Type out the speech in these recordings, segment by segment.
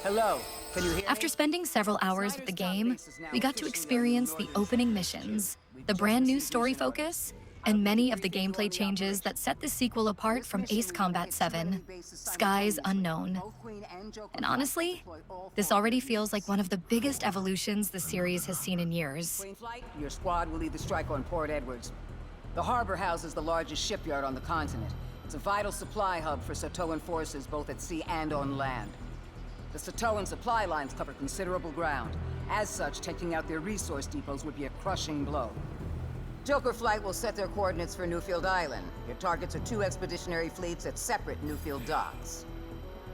Hello, can you hear After me? spending several hours with the game, we got to experience the opening missions, the brand new story focus, and many of the gameplay changes that set the sequel apart from Ace Combat 7, Skies Unknown. And honestly, this already feels like one of the biggest evolutions the series has seen in years. Queen Flight, your squad will lead the strike on Port Edwards. The harbor houses the largest shipyard on the continent. It's a vital supply hub for Sotoan forces both at sea and on land. The Sotoan supply lines cover considerable ground. As such, taking out their resource depots would be a crushing blow. Joker Flight will set their coordinates for Newfield Island. Your targets are 2 expeditionary fleets at separate Newfield docks.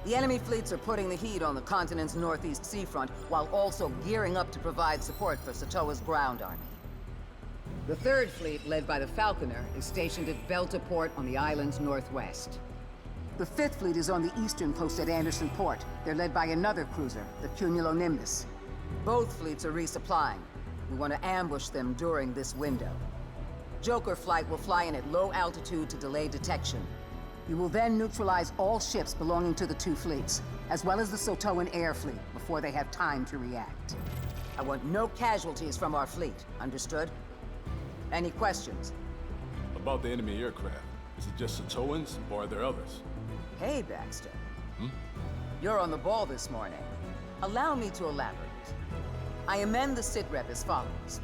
The enemy fleets are putting the heat on the continent's northeast seafront, while also gearing up to provide support for Sotoa's ground army. The 3rd Fleet, led by the Falconer, is stationed at Belta Port on the island's northwest. The 5th Fleet is on the eastern coast at Anderson Port. They're led by another cruiser, the Cumulonimbus. Both fleets are resupplying. We want to ambush them during this window. Joker Flight will fly in at low altitude to delay detection. You will then neutralize all ships belonging to the 2 fleets, as well as the Sotoan Air Fleet, before they have time to react. I want no casualties from our fleet, understood? Any questions? About the enemy aircraft, is it just Sotoans, or are there others? Hey, Baxter. You're on the ball this morning. Allow me to elaborate. I amend the sitrep as follows.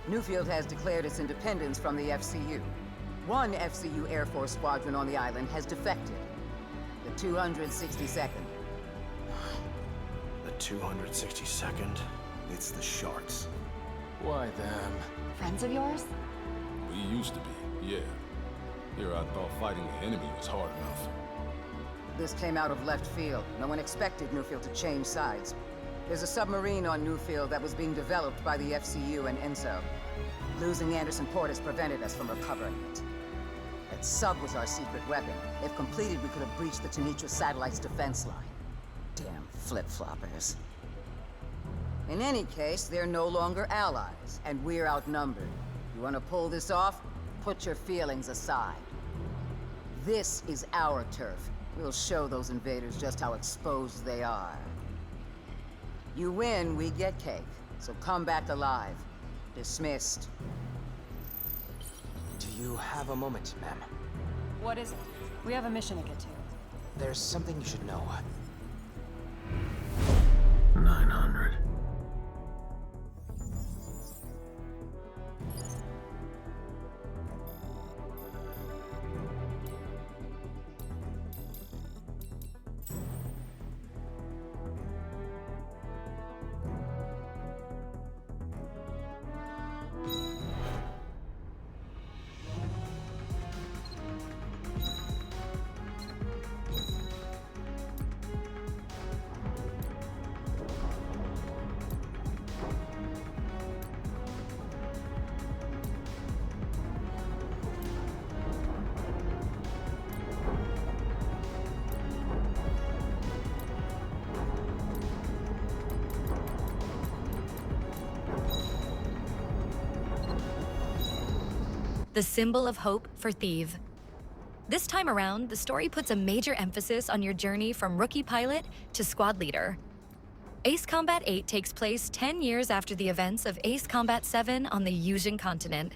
Newfield has declared its independence from the FCU. One FCU Air Force squadron on the island has defected. The 262nd. The 262nd? It's the Sharks. Why them? Friends of yours? We used to be, yeah. Here I thought fighting the enemy was hard enough. This came out of left field. No one expected Newfield to change sides. There's a submarine on Newfield that was being developed by the FCU and ENSO. Losing Anderson Port has prevented us from recovering it. That sub was our secret weapon. If completed, we could have breached the Tenitra satellite's defense line. Damn flip-floppers. In any case, they're no longer allies, and we're outnumbered. You want to pull this off? Put your feelings aside. This is our turf. We'll show those invaders just how exposed they are. You win, we get cake. So come back alive. Dismissed. Do you have a moment, ma'am? What is it? We have a mission to get to. There's something you should know. 900. The symbol of hope for Theve. This time around, the story puts a major emphasis on your journey from rookie pilot to squad leader. Ace Combat 8 takes place 10 years after the events of Ace Combat 7 on the Yusian continent.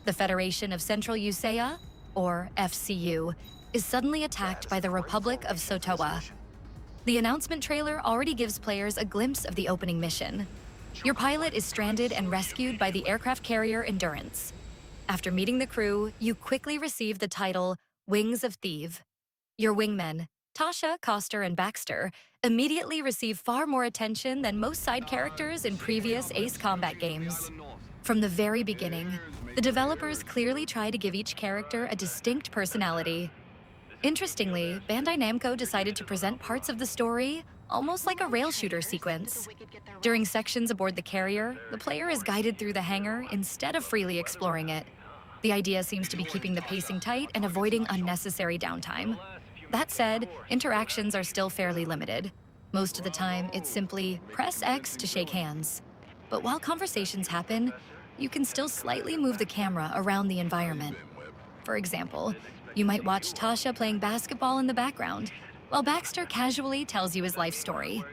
The Federation of Central Usea, or FCU, is suddenly attacked by the Republic of Sotoa. The announcement trailer already gives players a glimpse of the opening mission. Your pilot is stranded and rescued by the aircraft carrier Endurance. After meeting the crew, you quickly receive the title Wings of Theve. Your wingmen, Tasha, Coster, and Baxter, immediately receive far more attention than most side characters in previous Ace Combat games. From the very beginning, the developers clearly try to give each character a distinct personality. Interestingly, Bandai Namco decided to present parts of the story almost like a rail shooter sequence. During sections aboard the carrier, the player is guided through the hangar instead of freely exploring it. The idea seems to be keeping the pacing tight and avoiding unnecessary downtime. That said, interactions are still fairly limited. Most of the time, it's simply press X to shake hands. But while conversations happen, you can still slightly move the camera around the environment. For example, you might watch Tasha playing basketball in the background, while Baxter casually tells you his life story.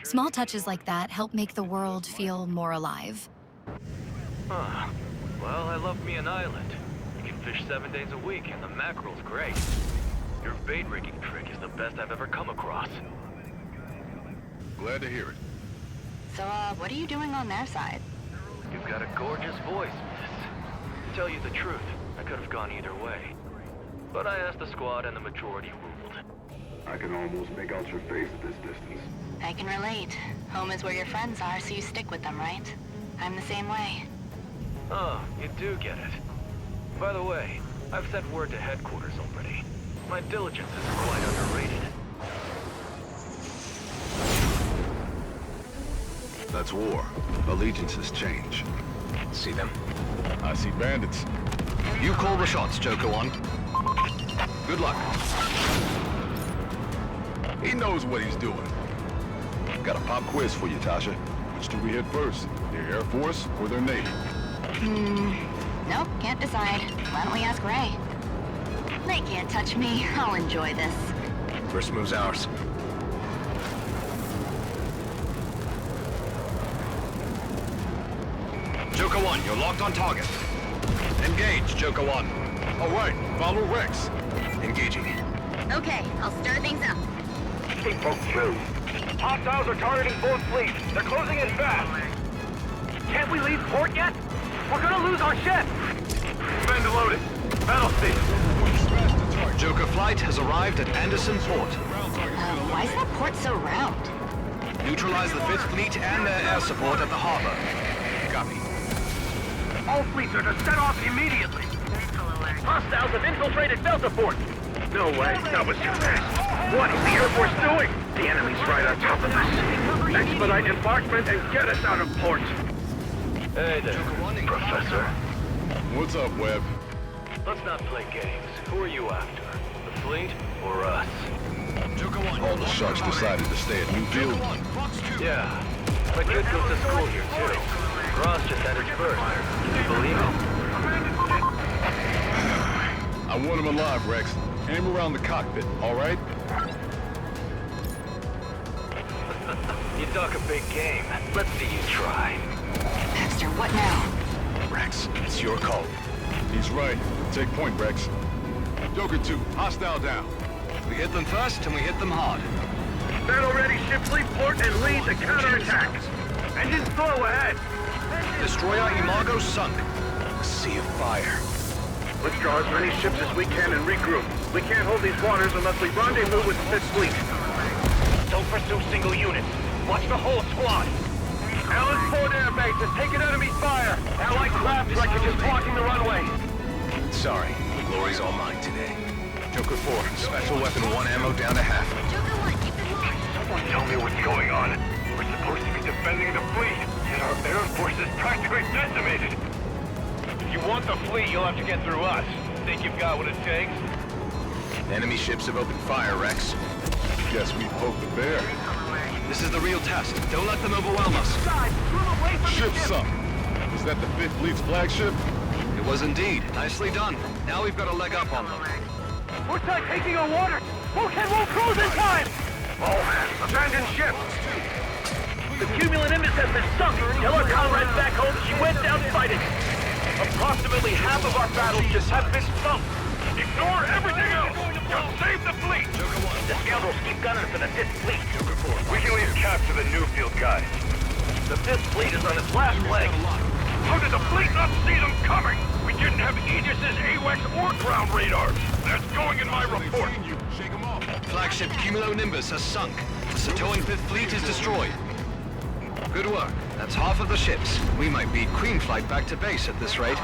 Small touches like that help make the world feel more alive. Huh. Well, I love me an island. You can fish 7 days a week, and the mackerel's great. Your bait rigging trick is the best I've ever come across. Glad to hear it. So, what are you doing on their side? You've got a gorgeous voice, miss. To tell you the truth, I could have gone either way. But I asked the squad and the majority ruled. I can almost make out your face at this distance. I can relate. Home is where your friends are, so you stick with them, right? I'm the same way. Oh, you do get it. By the way, I've sent word to headquarters already. My diligence is quite underrated. That's war. Allegiances change. See them? I see bandits. You call the shots, Joker 1. Good luck. He knows what he's doing. Got a pop quiz for you, Tasha. Which do we hit first? Their Air Force or their Navy? Nope, can't decide. Why don't we ask Ray? They can't touch me. I'll enjoy this. First move's ours. Joker 1, you're locked on target. Engage, Joker 1. All right, follow Rex. Engaging. Okay, I'll stir things up. Keep folks through. Hostiles are targeting both fleets. They're closing in fast. Can't we leave port yet? We're gonna lose our ship. Bend loaded. Battleship. Joker flight has arrived at Anderson Port. Why is that port so round? Neutralize the 5th Fleet and their air support at the harbor. Copy. All fleets are to set off immediately. Hostiles have infiltrated Delta Port. No way. That was too fast. What is the Air Force doing? The enemy's right on top of us. Expedite embarkment and get us out of port. Hey there, Professor. What's up, Webb? Let's not play games. Who are you after? The fleet or us? Joker 1. All the sharks decided to stay at Newfield. Yeah. My kid goes to school here, too. Ross just entered first. Can you believe it? I want him alive, Rex. Aim around the cockpit, all right? You talk a big game. Let's see you try. Baxter, what now? Rex, it's your call. He's right. Take point, Rex. Joker 2, hostile down. We hit them first and we hit them hard. Battle-ready ships leave port and lead the counterattack. Engines slow ahead. Destroyer Imago sunk. Sea of fire. Let's draw as many ships as we can and regroup. We can't hold these waters unless we rendezvous with the 5th Fleet. Don't pursue single units. Watch the whole squad. Allen's Port Air Base has taken enemy fire. Allied craft wreckage is blocking the runway. Sorry, the glory's all mine today. Joker 4, special weapon 1 ammo down to half. Joker 1, you've been lost. Someone tell me what's going on. We're supposed to be defending the fleet, and our Air Force is practically decimated. If you want the fleet, you'll have to get through us. Think you've got what it takes? Enemy ships have opened fire, Rex. Guess we poked the bear. This is the real test. Don't let them overwhelm us. Guys, move away from Ship sunk. Is that the 5th Fleet's flagship? It was indeed. Nicely done. Now we've got a leg up on them. We're taking on water. Won't cruise in time. All hands, abandon ship. The cumulonimbus has been sunk. Tell our comrades back home she went down fighting. Approximately half of our battleships have been sunk. Ignore everything else. Just save the fleet. The scoundrels keep gunning for the 5th Fleet. We can leave cap to the Newfield guys. The 5th Fleet is on its last leg. How did the fleet not see them coming? We didn't have Aegis's AWACS or ground radars. That's going in my report. Shake him off. Flagship Cumulonimbus has sunk. The Satoan 5th Fleet is destroyed. Good work. That's half of the ships. We might beat Queen Flight back to base at this rate.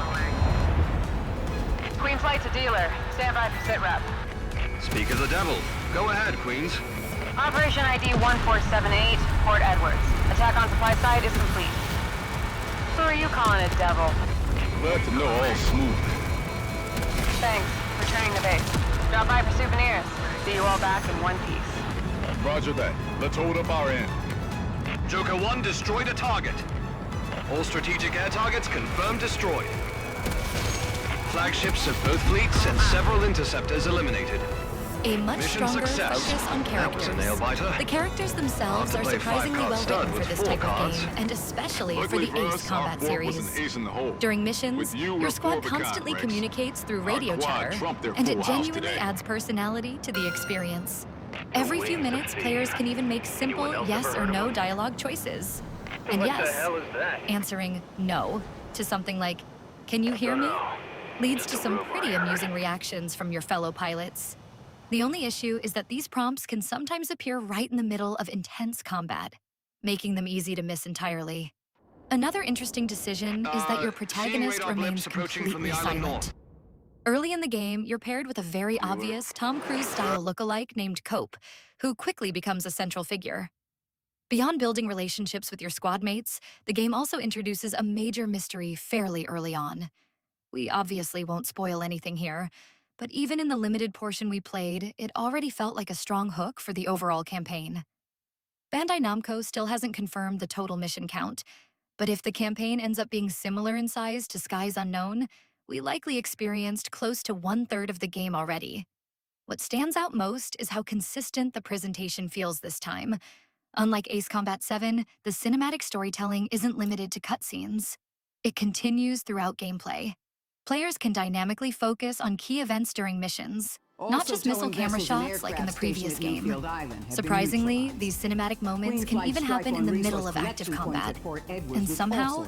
Queen Flight's a dealer. Stand by for sit rep. Speak of the devil. Go ahead, Queens. Operation ID 1478, Port Edwards. Attack on supply site is complete. Who are you calling a devil? Glad to know all smooth. Thanks. Returning to base. Drop by for souvenirs. See you all back in one piece. Roger that. Let's hold up our end. Joker 1 destroyed a target. All strategic air targets confirmed destroyed. Flagships of both fleets and several interceptors eliminated. a much Mission stronger success. focus on That was characters. a nail-biter. The characters themselves Hard are to play surprisingly five-card well stud written for with this 4 type of cards. game, and especially for Luckily the for Ace us, combat our fork was series. an ace in the hole. During missions, With you, your we're squad four of a kind, constantly Rex. communicates through Our radio quad chatter, trumped their and it full house genuinely today. adds personality to the experience. Every few wings of minutes, Theve. players can even make simple Anyone else yes ever or heard of no them? dialogue choices. And What yes, the hell is that? answering no to something like, "Can you hear me?" leads to Just a some rumor pretty I heard. amusing reactions from your fellow pilots. The only issue is that these prompts can sometimes appear right in the middle of intense combat, making them easy to miss entirely. Another interesting decision is that your Seeing protagonist radar remains blips approaching from completely the island silent. north. Early in the game, you're paired with a very obvious Tom Cruise-style lookalike named Cope, who quickly becomes a central figure. Beyond building relationships with your squad mates, the game also introduces a major mystery fairly early on. We obviously won't spoil anything here, but even in the limited portion we played, it already felt like a strong hook for the overall campaign. Bandai Namco still hasn't confirmed the total mission count, but if the campaign ends up being similar in size to Skies Unknown, we likely experienced close to 1/3 of the game already. What stands out most is how consistent the presentation feels this time. Unlike Ace Combat 7, the cinematic storytelling isn't limited to cutscenes. It continues throughout gameplay. Players can dynamically focus on key events during missions, not just missile camera shots like in the previous game. Surprisingly, these cinematic moments can even happen in the middle of active combat. And somehow,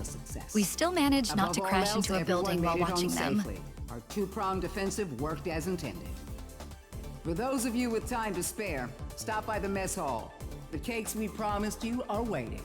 we still manage not to crash into a building while watching them. Our two-pronged offensive worked as intended. For those of you with time to spare, stop by the mess hall. The cakes we promised you are waiting.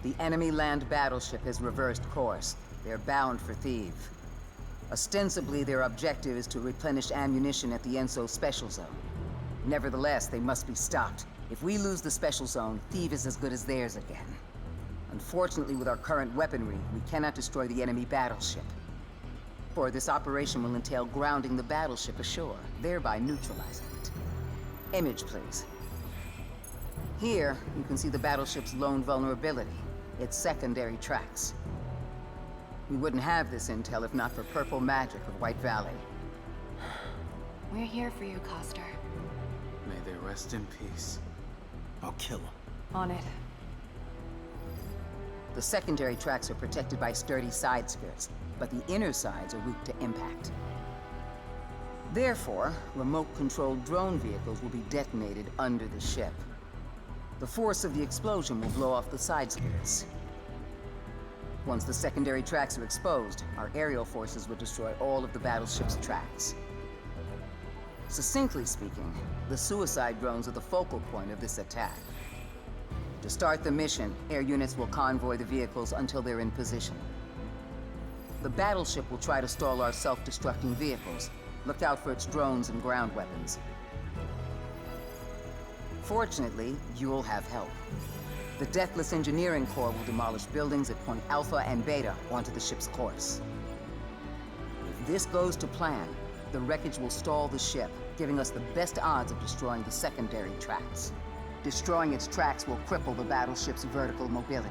The enemy land battleship has reversed course. They're bound for Theve. Ostensibly, their objective is to replenish ammunition at the Enso Special Zone. Nevertheless, they must be stopped. If we lose the Special Zone, Theve is as good as theirs again. Unfortunately, with our current weaponry, we cannot destroy the enemy battleship. For this operation will entail grounding the battleship ashore, thereby neutralizing it. Image, please. Here, you can see the battleship's lone vulnerability, its secondary tracks. We wouldn't have this intel if not for purple magic of White Valley. We're here for you, Coster. May they rest in peace. I'll kill him. On it. The secondary tracks are protected by sturdy side skirts, but the inner sides are weak to impact. Therefore, remote-controlled drone vehicles will be detonated under the ship. The force of the explosion will blow off the side skirts. Once the secondary tracks are exposed, our aerial forces will destroy all of the battleship's tracks. Succinctly speaking, the suicide drones are the focal point of this attack. To start the mission, air units will convoy the vehicles until they're in position. The battleship will try to stall our self-destructing vehicles. Look out for its drones and ground weapons. Fortunately, you'll have help. The Deathless Engineering Corps will demolish buildings at Point Alpha and Beta onto the ship's course. If this goes to plan, the wreckage will stall the ship, giving us the best odds of destroying the secondary tracks. Destroying its tracks will cripple the battleship's vertical mobility.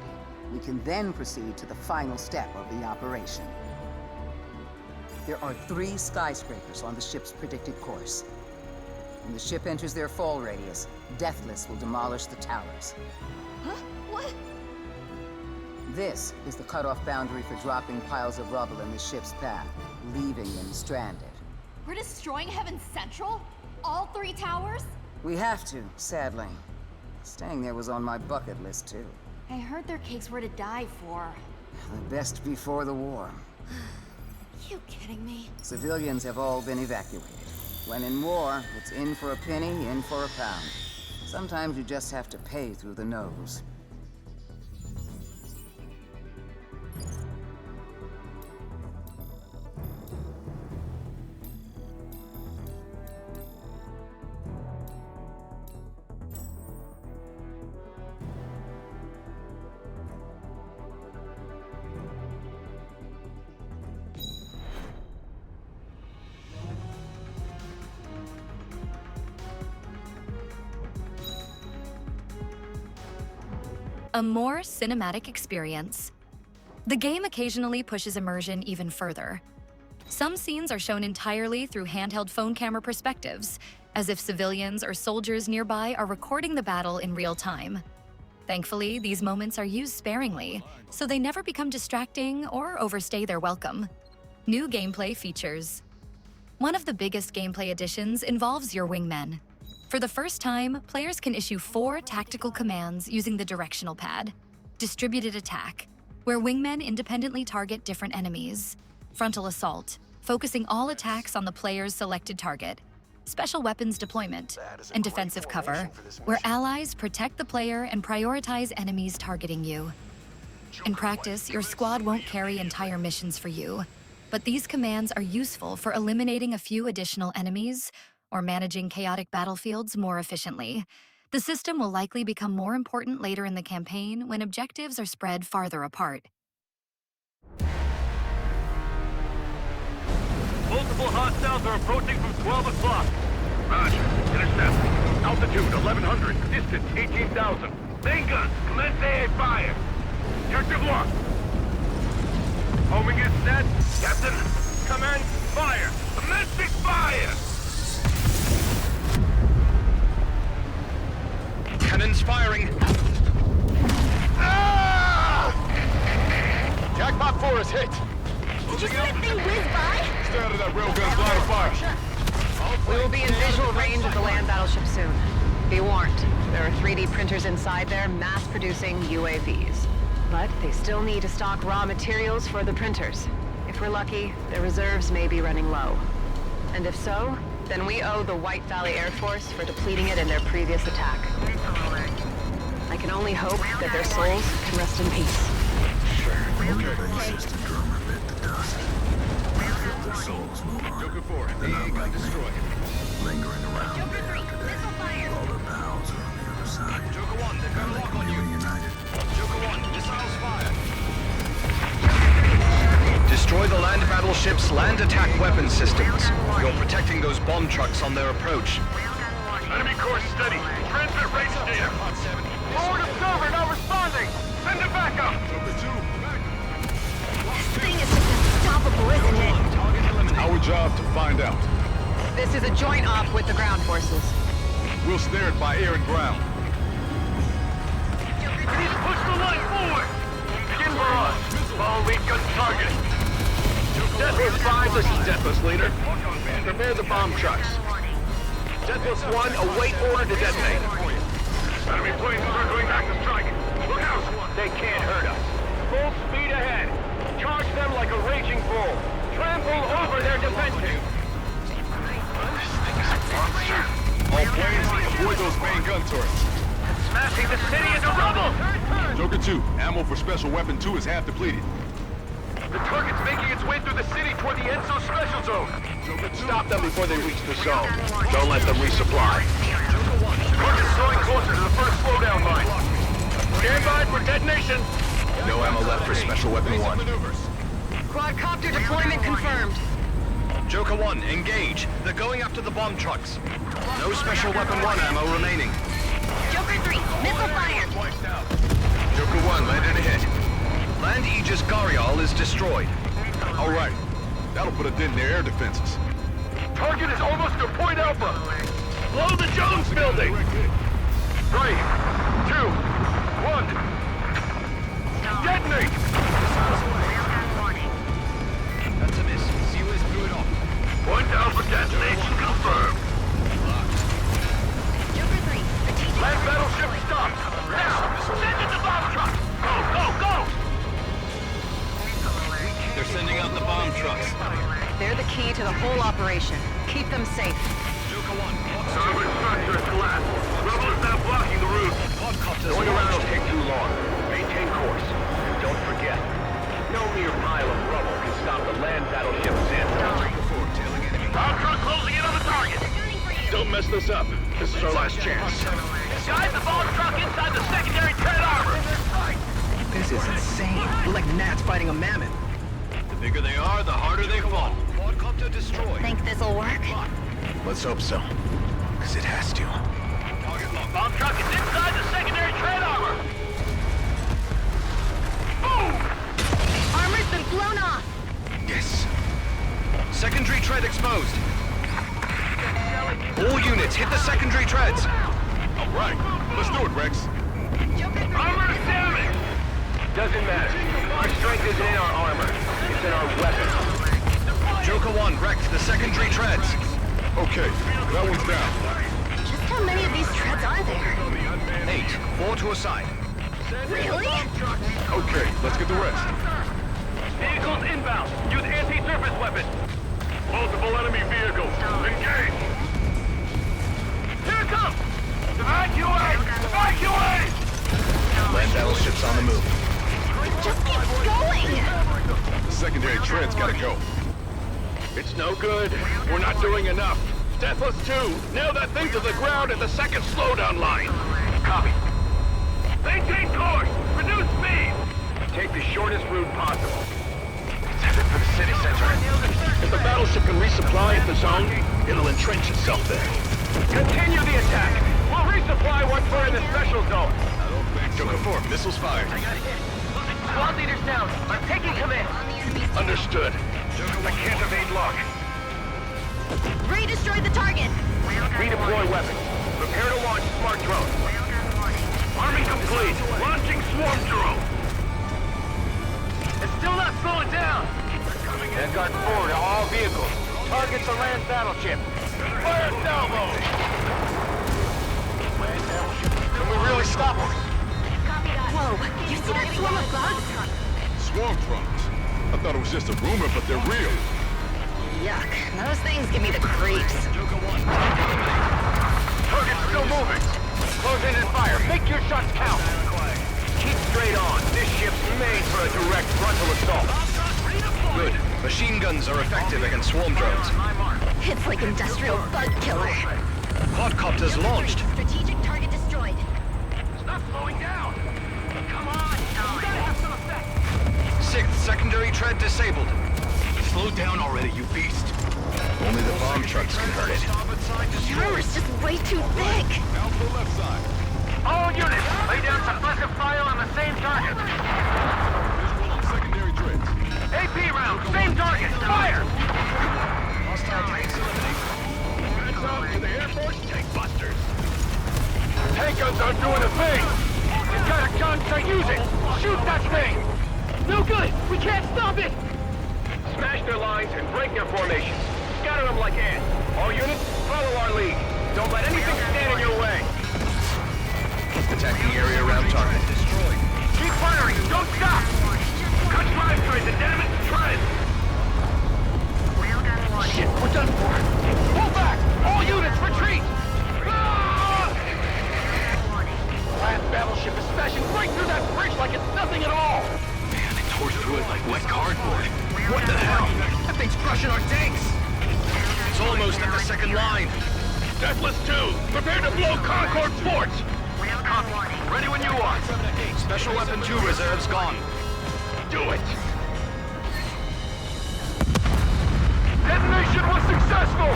We can then proceed to the final step of the operation. There are 3 skyscrapers on the ship's predicted course. When the ship enters their fall radius, Deathless will demolish the towers. Huh? What? This is the cutoff boundary for dropping piles of rubble in the ship's path, leaving them stranded. We're destroying Heaven Central? All 3 towers? We have to, sadly. Staying there was on my bucket list, too. I heard their cakes were to die for. The best before the war. You kidding me? Civilians have all been evacuated. When in war, it's in for a penny, in for a pound. Sometimes you just have to pay through the nose. a more cinematic experience. The game occasionally pushes immersion even further. Some scenes are shown entirely through handheld phone camera perspectives, as if civilians or soldiers nearby are recording the battle in real time. Thankfully, these moments are used sparingly, so they never become distracting or overstay their welcome. New gameplay features. One of the biggest gameplay additions involves your wingmen. For the first time, players can issue 4 tactical commands using the directional pad. Distributed attack, where wingmen independently target different enemies. Frontal assault, focusing all attacks on the player's selected target. Special weapons deployment, and defensive cover, where allies protect the player and prioritize enemies targeting you. In practice, your squad won't carry entire missions for you, but these commands are useful for eliminating a few additional enemies or managing chaotic battlefields more efficiently. The system will likely become more important later in the campaign when objectives are spread farther apart. Multiple hostiles are approaching from 12 o'clock. Roger. Intercept. Altitude 1100. Distance 18,000. Main guns. Commence AA fire. Objective locked. Homing is set. Captain. Commence fire. Commencing fire. Cannons firing. Ah! Jackpot 4 is hit. Did you see that thing whiz by? Stay out of that railgun's line of fire. We will be in visual range of the land battleship soon. Be warned, there are 3D printers inside there mass-producing UAVs. But they still need to stock raw materials for the printers. If we're lucky, their reserves may be running low. And if so, then we owe the White Valley Air Force for depleting it in their previous attack. I can only hope that their souls can rest in peace. Their souls move on. Joker 4, They're not AA gun like me, destroyed. lingering around Joker day 3, after day. missile fire. All their pals are on the other side. Joker 1, they've got a They lock can on be you. reunited. Joker 1, missiles fired. Destroy the land battleship's land attack weapon systems. You're protecting those bomb trucks on their approach. Enemy course steady. Transmit rate data. Forward observer not responding. Send it back up. This thing is just unstoppable, isn't it? Target eliminated. Our job to find out. This is a joint op with the ground forces. We'll snare it by air and ground. We need to push the line forward. Begin barrage. Follow lead gun target. Deathless 5, this is Deathless leader. Prepare the bomb trucks. Deathless 1, await order to detonate. Enemy planes circling back to strike. Look out! They can't hurt us. Full speed ahead. Charge them like a raging bull. Trample over their defenses. All planes, avoid those main gun turrets. Smashing the city into rubble! Joker 2, ammo for Special Weapon 2 is half depleted. The target's making its way through the city toward the Enso Special Zone. Stop them before they reach the zone. Don't let them resupply. Target's drawing closer to the first slowdown line. Stand by for detonation. No ammo left for Special Weapon 1. Quadcopter deployment confirmed. Joker 1, engage. They're going after the bomb trucks. No Special Weapon 1 ammo remaining. Joker 3, missile fire. Joker 1, landed ahead. Land Aegis Garial is destroyed. All right. That'll put a dent in their air defenses. Target is almost to Point Alpha. Blow the Jones building. 3, 2, 1. Detonate! That's a miss. COS blew it off. Point Alpha detonation confirmed. Joker 3, strategic. Land battleship stopped. Now, send it to bomb truck. Go, go, go! They're sending out the bomb trucks. They're the key to the whole operation. Keep them safe. Joker 1, Starboard structure is collapsed. Rebel is now blocking the route. quadcopters Going around will launched. take too long. Maintain course. And don't forget, no mere pile of rubble can stop the land battleship's in. Tailing enemy. Bomb truck closing in on the target. Don't mess this up. This is our last chance. Guide the bomb truck inside the secondary tread armor. This is insane. We're like gnats fighting a mammoth. The bigger they are, the harder they fall. Quadcopter destroyed. Think this'll work? Let's hope so. Because it has to. Target locked. Bomb truck is inside the secondary tread armor. treads. All right, let's do it, Rex. Armor's damaged! Doesn't matter. Our strength isn't in our armor. It's in our weapons. Joker 1 wrecked the secondary treads. Okay, that one's down. Just how many of these treads are there? 8, 4 to a side. Really? Okay, let's get the rest. Vehicles inbound. Use anti-surface weapons. Multiple enemy vehicles. Engage! Here it comes! Evacuate! Evacuate! Land battleships on the move. Just keep going! The secondary treads gotta go. It's no good. We're not doing enough. Deathless 2, nail that thing to the ground at the second slowdown line. Copy. Maintain course! Reduce speed! Take the shortest route possible. It's headed for the city center. If the battleship can resupply at the zone, it'll entrench itself there. Continue the attack! We'll resupply once we're in the special zone. Joker 4, missiles fired. Squad leader's down. I'm taking command. Understood. I can't evade lock. Ray destroyed the target! Redeploy weapons. Prepare to launch smart drone. Arming complete. Launching swarm drone. It's still not slowing down. Vanguard 4 to all vehicles. Targets a land battleship. Fire salvos! Can we really stop them? Whoa, you see that swarm of bugs? Swarm drones. I thought it was just a rumor, but they're real. Yuck, those things give me the creeps. Target's still moving. Close in and fire. Make your shots count. Keep straight on. This ship's made for a direct frontal assault. Good. Machine guns are effective against swarm drones. It's like industrial bug killer. Quadcopters launched. Strategic target destroyed. Stop slowing down. Come on. You gotta have some effect. 6th secondary tread disabled. Slow down already, you beast. Only the bomb trucks can hurt it. The armor's just way too thick. Now to the left side. All units, lay down suppressive fire on the same target. Visual on secondary treads. AP round, same target. Fire! Hostile tanks eliminated. Heads up to the Air Force tank busters. Tank guns aren't doing a thing. You got a gun, so use it. Shoot that thing. No good. We can't stop it. Smash their lines and break their formations. Scatter them like ants. All units, follow our lead. Don't let anything stand in your way. Attacking area around target. Destroyed. Keep firing. Don't stop. Cut drive through and damage the tread. Shit, we're done for. Pull back. All units, retreat. Ah! Land battleship is smashing right through that bridge like it's nothing at all. Man, they tore through it like wet cardboard. What the hell? That thing's crushing our tanks. It's almost at the second line. Deathless 2, prepare to blow Concord forts. Ready when you are. Special Weapon 2 reserves gone. Do it. Detonation was successful.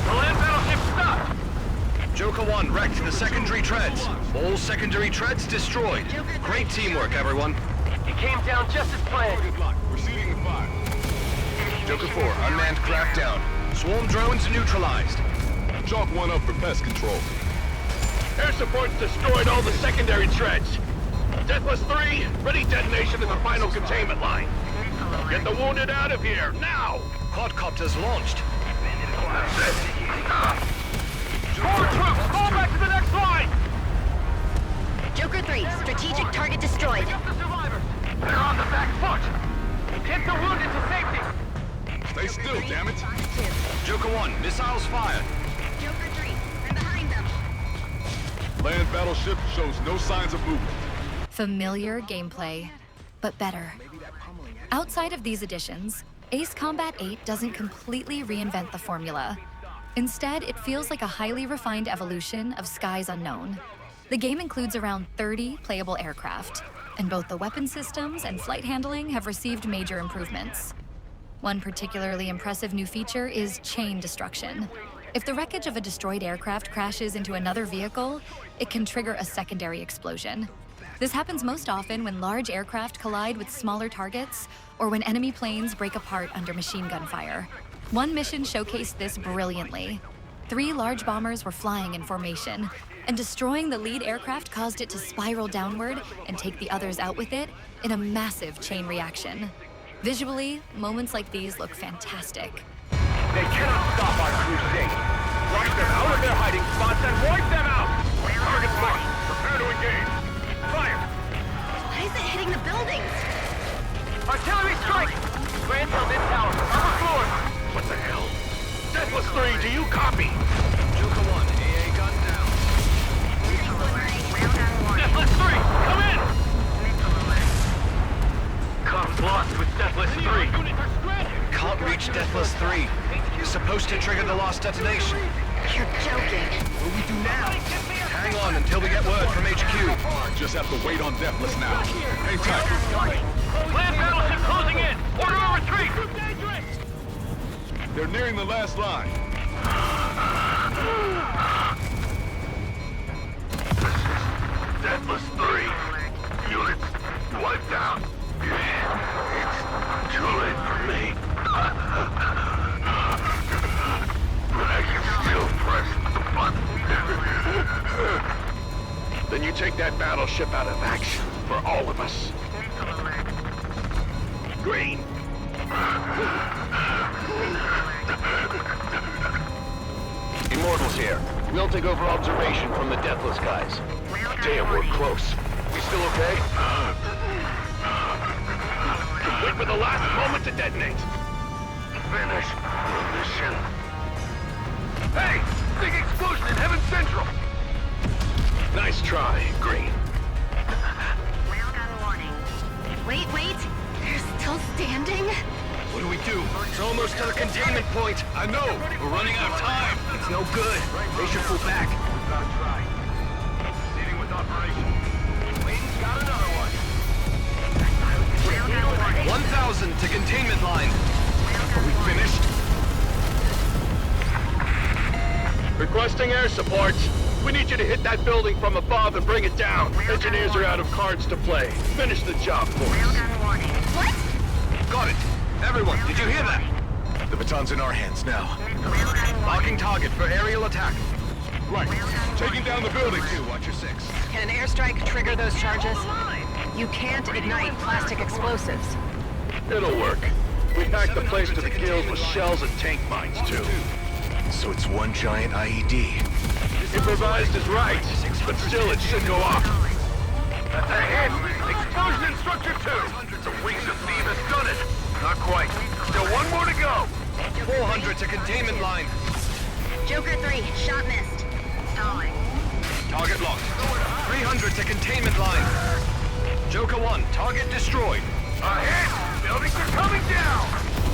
The land battleship stopped. Joker 1 wrecked the secondary treads. All secondary treads destroyed. Great teamwork, everyone. It came down just as planned. Good luck. Proceeding to fire. Joker 4, unmanned craft down. Swarm drones neutralized. Chalk 1 up for pest control. Air support's destroyed all the secondary treads. Deathless 3, ready detonation in the final containment line. Get the wounded out of here, now! Quadcopters launched. That's it. More troops, fall back to the next line! Joker 3, strategic target destroyed. Pick up the survivors. They're on the back foot. Get the wounded to safety. Stay still, damn it. Joker 1, missiles fired. Joker 3, I'm behind them. Land battleship shows no signs of movement. Familiar gameplay, but better. Outside of these additions, Ace Combat 8 doesn't completely reinvent the formula. Instead, it feels like a highly refined evolution of Skies Unknown. The game includes around 30 playable aircraft, and both the weapon systems and flight handling have received major improvements. One particularly impressive new feature is chain destruction. If the wreckage of a destroyed aircraft crashes into another vehicle, it can trigger a secondary explosion. This happens most often when large aircraft collide with smaller targets or when enemy planes break apart under machine gun fire. One mission showcased this brilliantly. 3 large bombers were flying in formation, and destroying the lead aircraft caused it to spiral downward and take the others out with it in a massive chain reaction. Visually, moments like these look fantastic. They cannot stop our crusade. Rush them out of their hiding spots and wipe them out! Target marked. Prepare to engage. Fire! Why is it hitting the buildings? Artillery strike! Grand from this tower. Upper floor! What the hell? Deathless 3, do you copy? Joker 1, AA gun down. Deathless 3, come in! Comms lost with Deathless 3. Can't reach Deathless 3. You're supposed to trigger the last detonation. You're joking. What do we do now? Hang on until we get word from HQ. Just have to wait on Deathless now. Hang tight. Land battleship closing in! Order a retreat! They're nearing the last line. Deathless 3. Units wiped out. It's too late for me. But I can still press the button. Then you take that battleship out of action for all of us. Green. Immortals here. We'll take over observation from the Deathless guys. Damn, we're close. We still okay? Wait for the last moment to detonate. Finish the mission. Hey! Big explosion in Heaven Central! Nice try, Green. Wait. They're still standing? What do we do? It's almost to the containment point. I know. We're running out of time. It's no good. They should pull back. We've got to try. Proceeding with operation. Clayton's got another one. 1,000 to containment line. Are we finished? Requesting air support. We need you to hit that building from above and bring it down. Engineers are out of cards to play. Finish the job for us. What? Got it. Everyone, did you hear that? The baton's in our hands now. Marking target for aerial attack. Right. Taking down the building. Watch your 6. Can an airstrike trigger those charges? You can't ignite plastic explosives. It'll work. We packed the place to the gills with shells and tank mines, too. So it's one giant IED. Improvised is right, but still it should go off. That's a hit! Explosion in Structure 2! The wings of Theve has done it! Not quite. Still one more to go! 400 to containment line. Joker 3, shot missed. Stalling. Target locked. 300 to containment line. Joker 1, target destroyed. A hit! Buildings are coming down!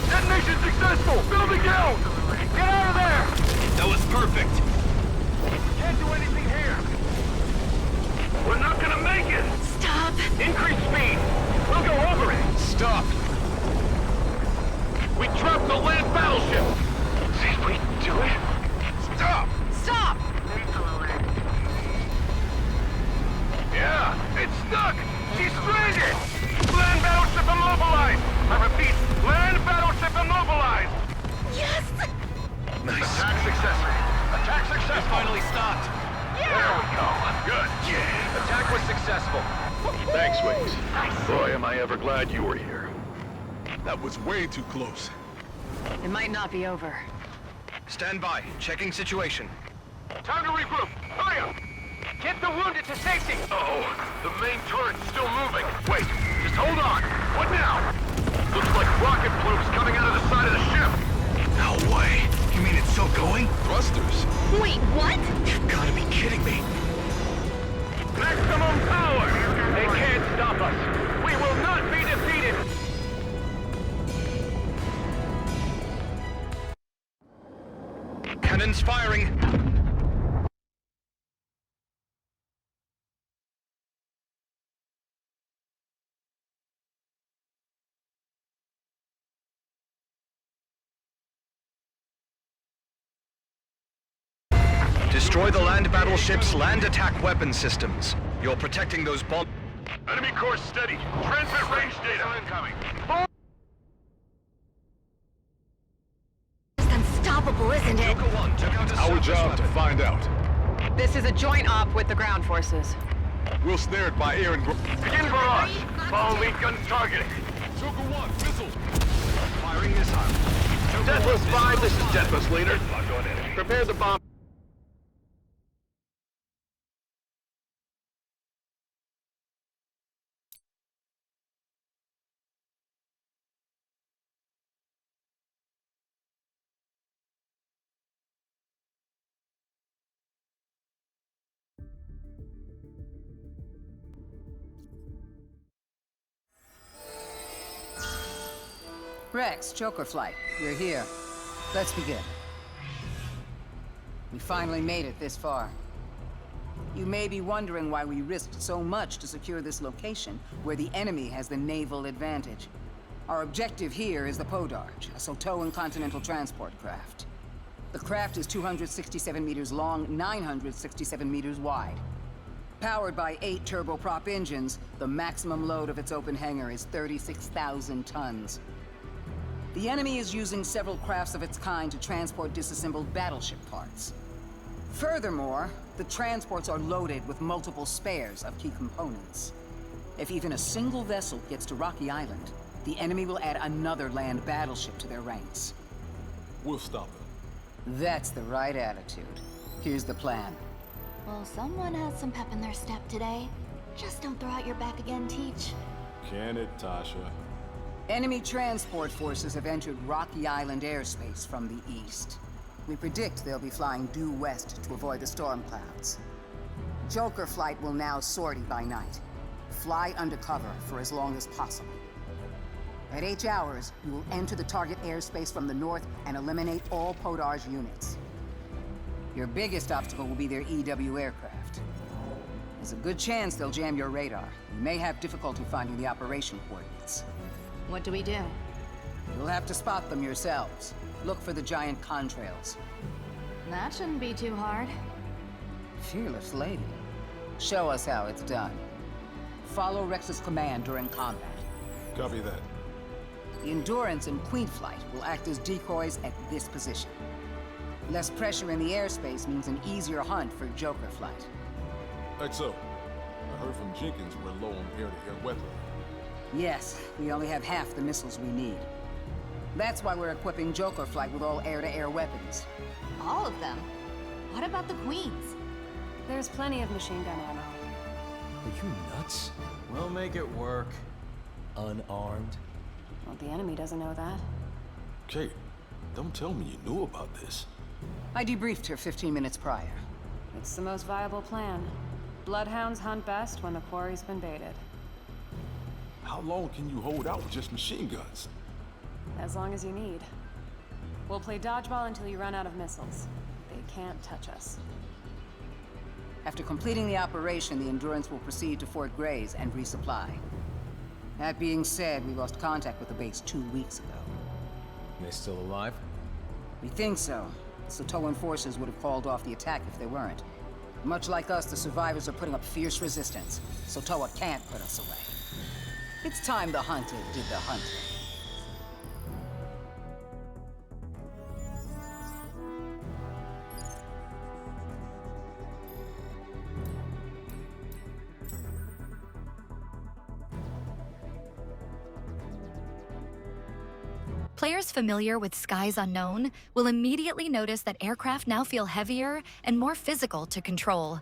Detonation successful! Building down! Get out of there! That was perfect. Can't do anything here! We're not gonna make it! Stop! Increase speed! We'll go over it! Stop! We dropped the land battleship! See if we can do it? Stop! Stop! Yeah, it's stuck! She's stranded! Land battleship immobilized! I repeat, land battleship immobilized! Yes! Nice. Attack successful! Attack successful! Finally stopped. There we go! Good! Yeah! Attack was successful! Thanks, Wings. Boy, am I ever glad you were here. That was way too close. It might not be over. Stand by. Checking situation. Time to regroup! Fire! Get the wounded to safety! Uh-oh, the main turret's still moving. Wait, just hold on. What now? Looks like rocket plumes coming out of the side of the ship. No way. You mean it's still going? Thrusters. Wait, what? You've got to be kidding me. Maximum power! They can't stop us. We will not be defeated! Cannons firing. Destroy the land battleship's land attack weapon systems. You're protecting those bomb... Enemy course steady. Transmit range data incoming. It's unstoppable, isn't it? Joker 1 took out a Our surface job to weapon. find out. This is a joint op with the ground forces. We're snared by air and Begin barrage. Follow lead gun targeting. Joker 1, missile! Firing missile. Deathless 5, this is Deathless Leader. Prepare the bomb. Rex, Joker Flight, you're here. Let's begin. We finally made it this far. You may be wondering why we risked so much to secure this location, where the enemy has the naval advantage. Our objective here is the Podarge, a Sotoan Continental transport craft. The craft is 267 meters long, 967 meters wide. Powered by 8 turboprop engines, the maximum load of its open hangar is 36,000 tons. The enemy is using several crafts of its kind to transport disassembled battleship parts. Furthermore, the transports are loaded with multiple spares of key components. If even a single vessel gets to Rocky Island, the enemy will add another land battleship to their ranks. We'll stop them. That's the right attitude. Here's the plan. Well, someone has some pep in their step today. Just don't throw out your back again, Teach. Can it, Tasha? Enemy transport forces have entered Rocky Island airspace from the east. We predict they'll be flying due west to avoid the storm clouds. Joker Flight will now sortie by night. Fly undercover for as long as possible. At H hours, you will enter the target airspace from the north and eliminate all Podarge units. Your biggest obstacle will be their EW aircraft. There's a good chance they'll jam your radar. You may have difficulty finding the operation coordinates. What do we do? You'll have to spot them yourselves. Look for the giant contrails. That shouldn't be too hard. Fearless lady. Show us how it's done. Follow Rex's command during combat. Copy that. The Endurance and Queen Flight will act as decoys at this position. Less pressure in the airspace means an easier hunt for Joker Flight. XO, I heard from Jenkins we're low on air-to-air weaponry. Yes, we only have half the missiles we need. That's why we're equipping Joker Flight with all air-to-air weapons. All of them? What about the Queens? There's plenty of machine gun ammo. Are you nuts? We'll make it work. Unarmed. Well, the enemy doesn't know that. Kate, don't tell me you knew about this. I debriefed her 15 minutes prior. It's the most viable plan. Bloodhounds hunt best when the quarry's been baited. How long can you hold out with just machine guns? As long as you need. We'll play dodgeball until you run out of missiles. They can't touch us. After completing the operation, the Endurance will proceed to Fort Grays and resupply. That being said, we lost contact with the base 2 weeks ago. They still alive? We think so. The Sotoan forces would have called off the attack if they weren't. Much like us, the survivors are putting up fierce resistance. Sotoa can't put us away. It's time the hunted did the hunting. Players familiar with Skies Unknown will immediately notice that aircraft now feel heavier and more physical to control.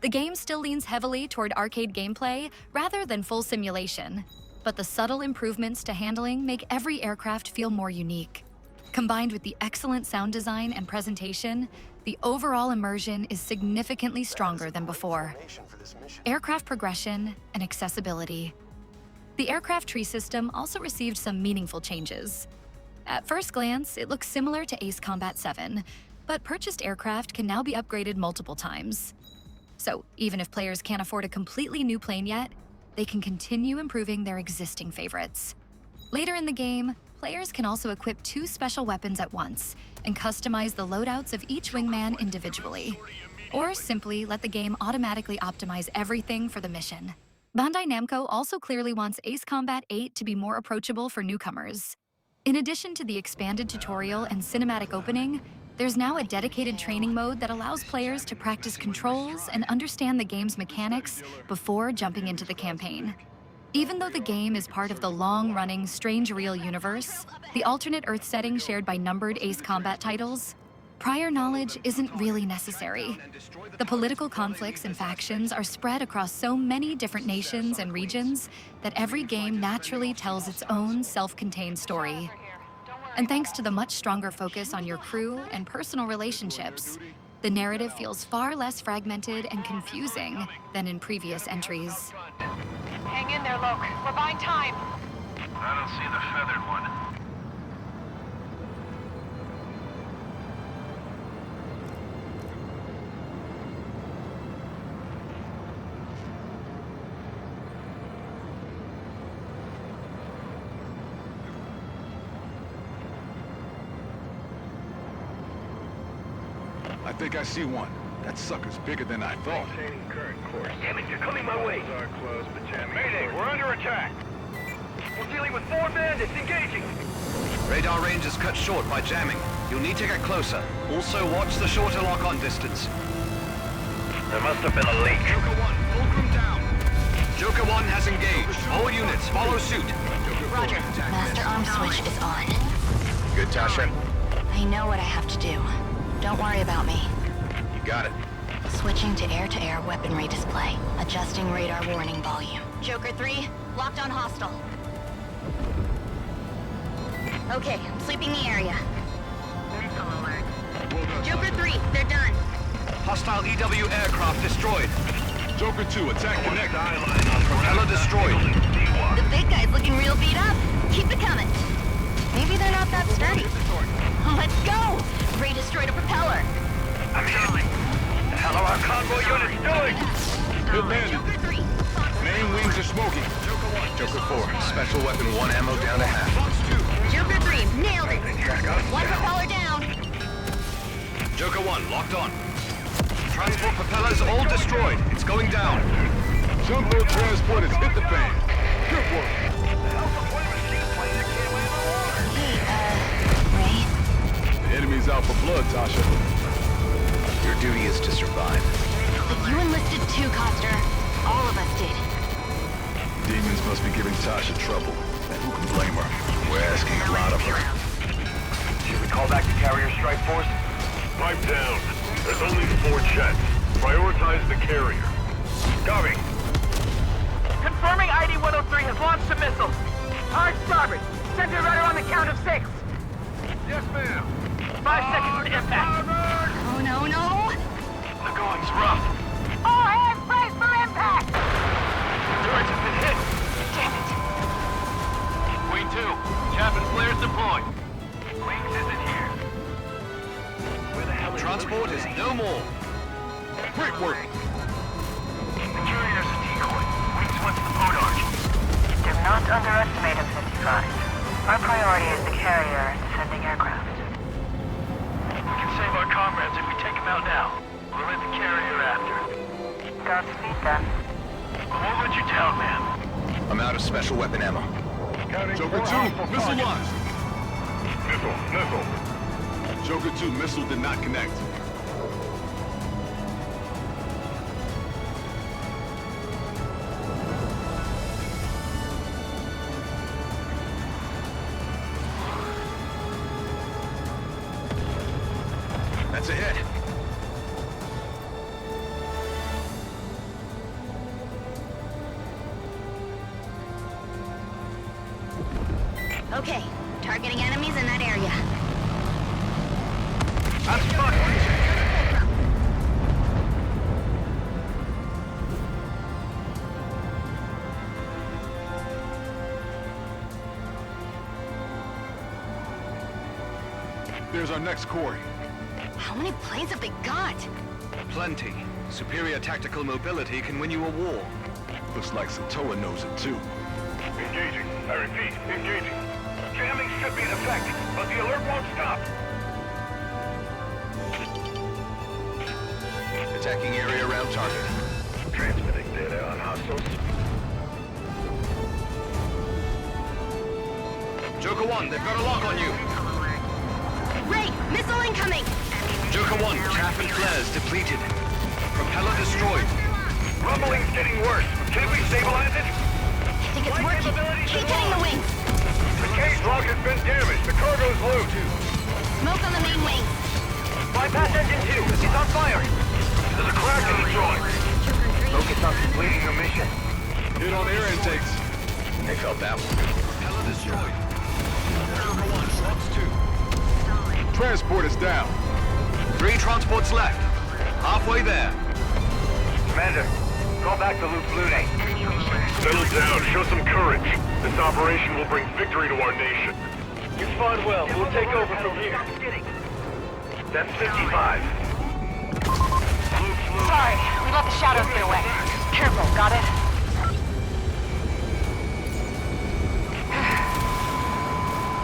The game still leans heavily toward arcade gameplay rather than full simulation, but the subtle improvements to handling make every aircraft feel more unique. Combined with the excellent sound design and presentation, the overall immersion is significantly stronger than before. Aircraft progression and accessibility. The aircraft tree system also received some meaningful changes. At first glance, it looks similar to Ace Combat 7, but purchased aircraft can now be upgraded multiple times. So even if players can't afford a completely new plane yet, they can continue improving their existing favorites. Later in the game, players can also equip 2 special weapons at once and customize the loadouts of each wingman individually, or simply let the game automatically optimize everything for the mission. Bandai Namco also clearly wants Ace Combat 8 to be more approachable for newcomers. In addition to the expanded tutorial and cinematic opening, there's now a dedicated training mode that allows players to practice controls and understand the game's mechanics before jumping into the campaign. Even though the game is part of the long-running Strange Real universe, the alternate Earth setting shared by numbered Ace Combat titles, prior knowledge isn't really necessary. The political conflicts and factions are spread across so many different nations and regions that every game naturally tells its own self-contained story. And thanks to the much stronger focus on your crew and personal relationships, the narrative feels far less fragmented and confusing than in previous entries. Hang in there, Loke. We're buying time. I don't see the feathered one. I think I see one. That sucker's bigger than I thought. Current course. Damn it, you're coming my way. Mayday, we're under attack. We're dealing with 4 bandits engaging. Radar range is cut short by jamming. You'll need to get closer. Also watch the shorter lock-on distance. There must have been a leak. Joker 1, fulcrum down. Joker 1 has engaged. All units, follow suit. Roger. Master arm switch is on. Good, Tasha. I know what I have to do. Don't worry about me. You got it. Switching to air-to-air weaponry display. Adjusting radar warning volume. Joker 3, locked on hostile. Okay, I'm sweeping the area. Missile alert. Joker 3, they're done. Hostile EW aircraft destroyed. Joker 2, attack connect. Propeller destroyed. The big guy's looking real beat up. Keep it coming. Maybe they're not that sturdy. Let's go! Ray destroyed a propeller. I'm healing. The hell are our convoy units doing? Good landing. Joker 3. Main wings are smoking. Joker 4, special weapon 1 ammo down to half. Joker 3, nailed it. One propeller down. Joker 1, locked on. Transport propellers all destroyed. It's going down. Jumbo transport has hit the fan. Good work. Ray? The enemy's out for blood, Tasha. Your duty is to survive. But you enlisted too, Coster. All of us did. Demons must be giving Tasha trouble. And who can blame her? We're asking a lot of her. Should we call back the carrier strike force? Pipe down. There's only 4 jets. Prioritize the carrier. Copy. Confirming ID-103 has launched a missile. Hard starboard. Send it right on the count of 6. Yes, ma'am. 5 seconds to impact. Oh, no, no. The going's rough. All hands brace for impact! Turrets have been hit. Damn it. Queen 2, cabin flares deployed. Wings isn't here. Where the hell is Transport is no more. Great work. The carrier's a decoy. Wings wants the boat arch. Do not underestimate M55. Our priority is the carrier and defending aircraft. We can save our comrades if we take them out now. We'll let the carrier after. Godspeed, then. I won't let you down, man. I'm out of special weapon ammo. Joker 2, missile launched. Missile. Joker 2, missile did not connect. That's a hit. Okay, targeting enemies in that area. That's fucked. There's our next quarry. How many planes have they got? Plenty. Superior tactical mobility can win you a war. Looks like Satoa knows it too. Engaging. I repeat, engaging. Jamming should be in effect, but the alert won't stop. Attacking area around target. Transmitting data on hostiles. Joker 1, they've got a lock on you. Ray, missile incoming! Joker 1, chaff and flares depleted. Propeller destroyed. Rumbling's getting worse. Can we stabilize it? I think it's working. Keep hitting the wings. The cage lock has been damaged. The cargo's loose. Smoke on the main wing. Bypass engine 2. He's on fire. There's a crack in the joint. Focus on completing the mission. Hit on air intakes. They felt that one. Propeller destroyed. Joker 1, slots 2. Transport is down. 3 transports left. Halfway there. Commander, go back to Luke Lune. Settle down. Show some courage. This operation will bring victory to our nation. You fought well. We'll take over from here. That's 55. Sorry, we let the shadows get away. Careful, got it?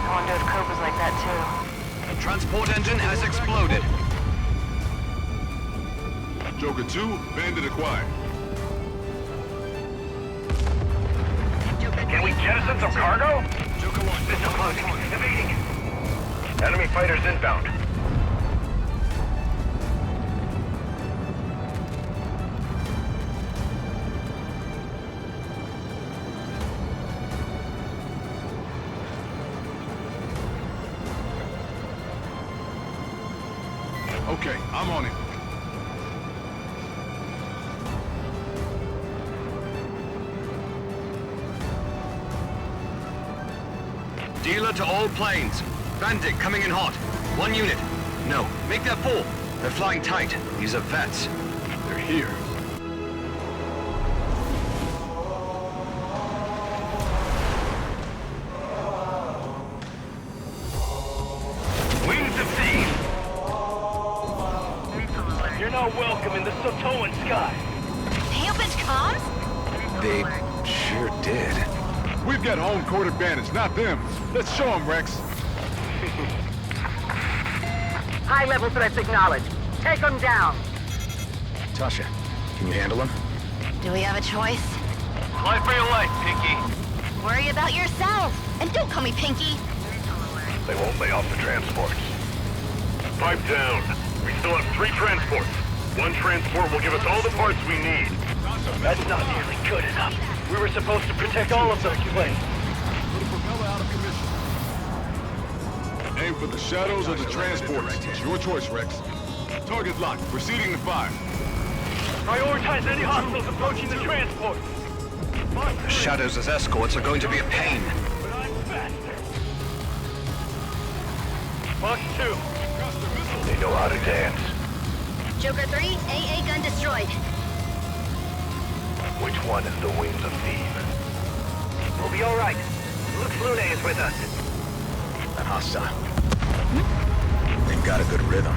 I wonder if Cope was like that too. Transport engine has exploded. Joker 2, bandit acquired. Can we jettison some cargo? Joker 1, Missile closing. Evading. Enemy fighters inbound. Okay, I'm on it. Dealer to all planes. Bandit coming in hot. 1 unit. No, make that 4. They're flying tight. These are vets. They're here. Wings of Theve. You're not welcome in the Sotoan sky. They opened comms? They sure did. We've got home court advantage, not them. Let's show them, Rex. High-level threats acknowledged. Take them down. Tasha, can you handle them? Do we have a choice? Fly for your life, Pinky. Worry about yourself. And don't call me Pinky. They won't lay off the transports. Pipe down. We still have 3 transports. 1 transport will give us all the parts we need. That's not nearly good enough. We were supposed to protect all of those planes. Put the propeller out of commission. Aim for the shadows or the transports. It's your choice, Rex. Target locked. Proceeding to fire. Prioritize any hostiles approaching the transport. The shadows as escorts are going to be a pain. But I'm faster. Fox 2. They know how to dance. Joker 3, AA gun destroyed. Which one is the Wings of Theve? We'll be all right. Luke Lune is with us. I'm hostile. They've got a good rhythm.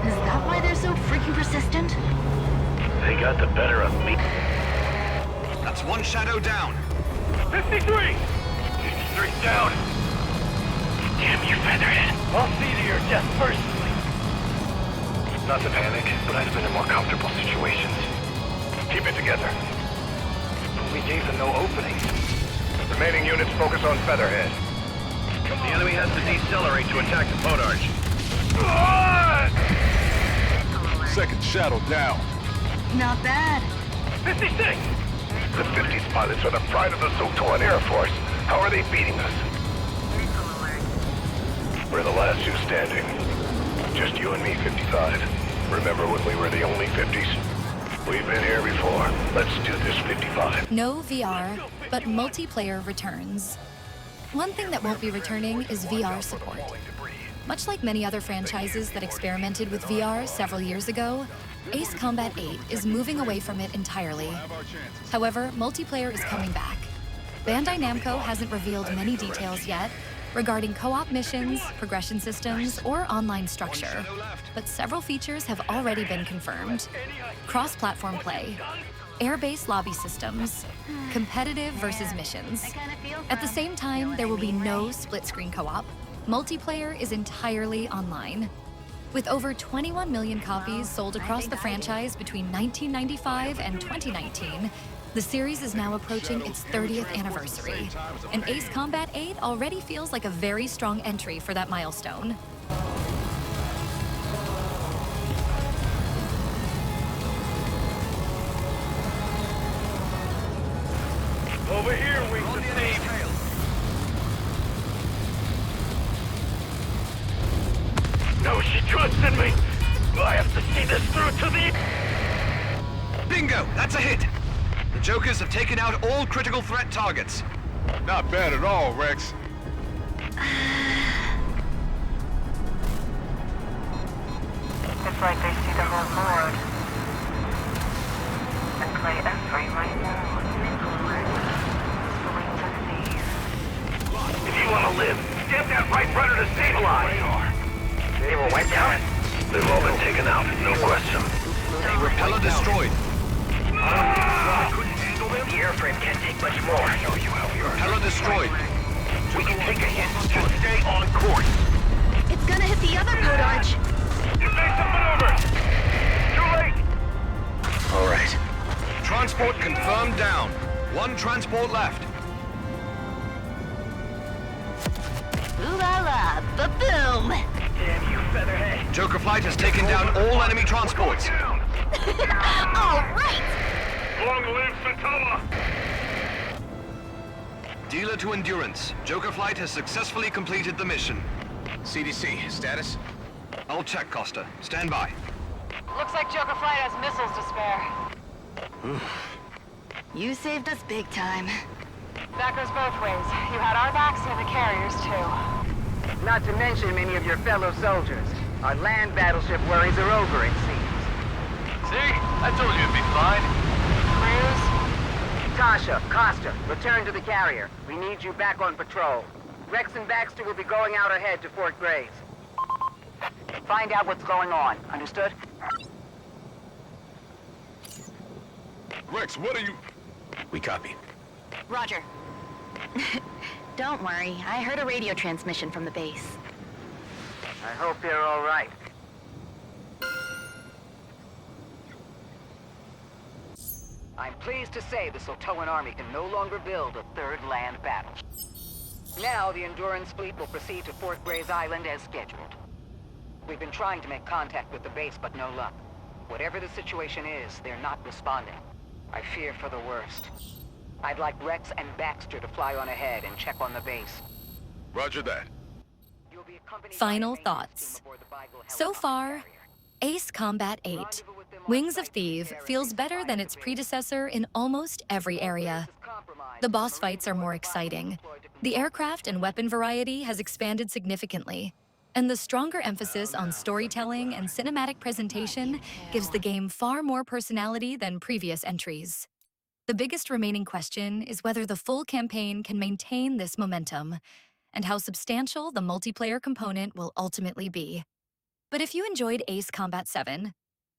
Is that why they're so freaking persistent? They got the better of me. That's 1 shadow down. 53! 53 down. Damn you, Featherhead. I'll see to your death personally. Not to panic, but I've been in more comfortable situations. Keep it together. We gave them no openings. Remaining units focus on Featherhead. The enemy has to decelerate to attack the Podarch. Second shadow down. Not bad. 56! The 50s pilots are the pride of the Sotoan Air Force. How are they beating us? We're the last 2 standing. Just you and me, 55. Remember when we were the only 50s? We've been here before. Let's do this, 55. No VR, but multiplayer returns. One thing that won't be returning is VR support. Much like many other franchises that experimented with VR several years ago, Ace Combat 8 is moving away from it entirely. However, multiplayer is coming back. Bandai Namco hasn't revealed many details yet regarding co-op missions, progression systems, or online structure, but several features have already been confirmed. Cross-platform play, air-based lobby systems, competitive versus missions. At the same time, there will be no split-screen co-op. Multiplayer is entirely online. With over 21 million copies sold across the franchise between 1995 and 2019, the series is now approaching its 30th anniversary, and Ace Combat 8 already feels like a very strong entry for that milestone. Over here, wings of Theve. No, she trusted me. I have to see this through to the... Bingo! That's a hit! The Jokers have taken out all critical threat targets. Not bad at all, Rex. It's like they see the whole board and play every right now. The wings of Theve. If you want to live, get that right rudder to stabilize. They were wiped out. They've all been taken out, no question. Repeller destroyed. I couldn't handle them. The airframe can't take much more. Repeller destroyed. We can take a hit. Just stay on course. It's gonna hit the other boat arch. Evasive maneuver! Too late! All right. Transport confirmed down. One transport left. Ooh la la, ba-boom! Damn you, Featherhead! Joker Flight has taken down all enemy transports. All right! Long live Satoma! Dealer to Endurance. Joker Flight has successfully completed the mission. CDC, status? I'll check, Costa. Stand by. Looks like Joker Flight has missiles to spare. You saved us big time. That goes both ways. You had our backs and the carriers, too. Not to mention many of your fellow soldiers. Our land battleship worries are over, it seems. See? I told you it'd be fine. Cruz? Tasha, Costa, return to the carrier. We need you back on patrol. Rex and Baxter will be going out ahead to Fort Graves. Find out what's going on. Understood? Rex, what are you... We copy. Roger. Don't worry, I heard a radio transmission from the base. I hope they're all right. I'm pleased to say the Sotoan army can no longer build a third land battleship. Now the Endurance fleet will proceed to Fort Grays Island as scheduled. We've been trying to make contact with the base, but no luck. Whatever the situation is, they're not responding. I fear for the worst. I'd like Rex and Baxter to fly on ahead and check on the base. Roger that. Final thoughts. So far, Ace Combat 8, Wings of Theve feels better than its predecessor in almost every area. The boss fights are more exciting. The aircraft and weapon variety has expanded significantly, and the stronger emphasis on storytelling and cinematic presentation gives the game far more personality than previous entries. The biggest remaining question is whether the full campaign can maintain this momentum, and how substantial the multiplayer component will ultimately be. But if you enjoyed Ace Combat 7,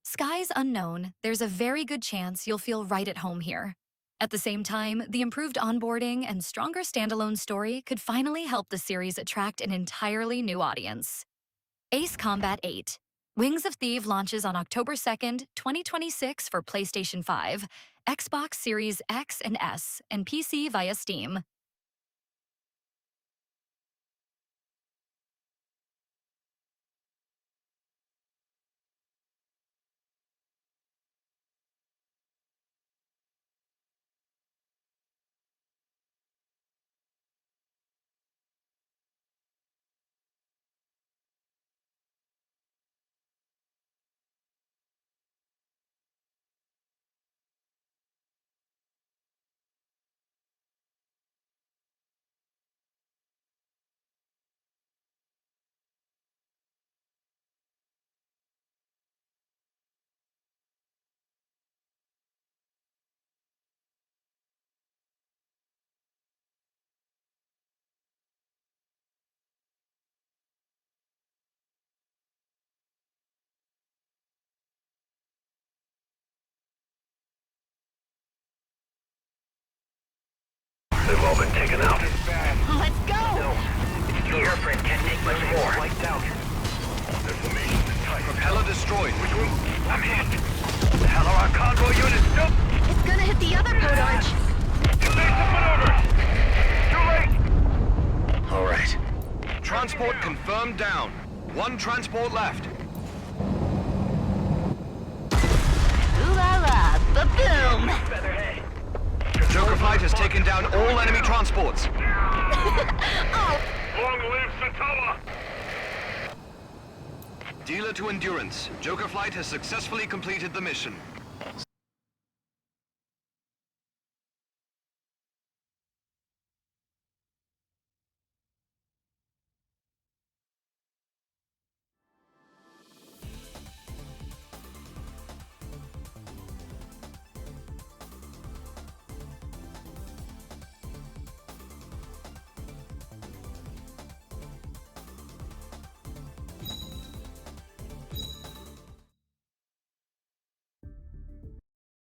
Skies Unknown, there's a very good chance you'll feel right at home here. At the same time, the improved onboarding and stronger standalone story could finally help the series attract an entirely new audience. Ace Combat 8, Wings of Theve launches on October 2nd, 2026 for PlayStation 5, Xbox Series X and S, and PC via Steam. They've all been taken out. Let's go! The airframe can't take much more. Wiped out. Their formation is tight. Propeller destroyed. I'm hit. The hell are our convoy units still? It's gonna hit the other podarch. Evasive maneuvers! Too late! All right. Transport confirmed down. One transport left. Ooh la la, ba-boom! Joker Flight has taken down all enemy transports. Oh! Long live Satoa! Dealer to Endurance. Joker Flight has successfully completed the mission.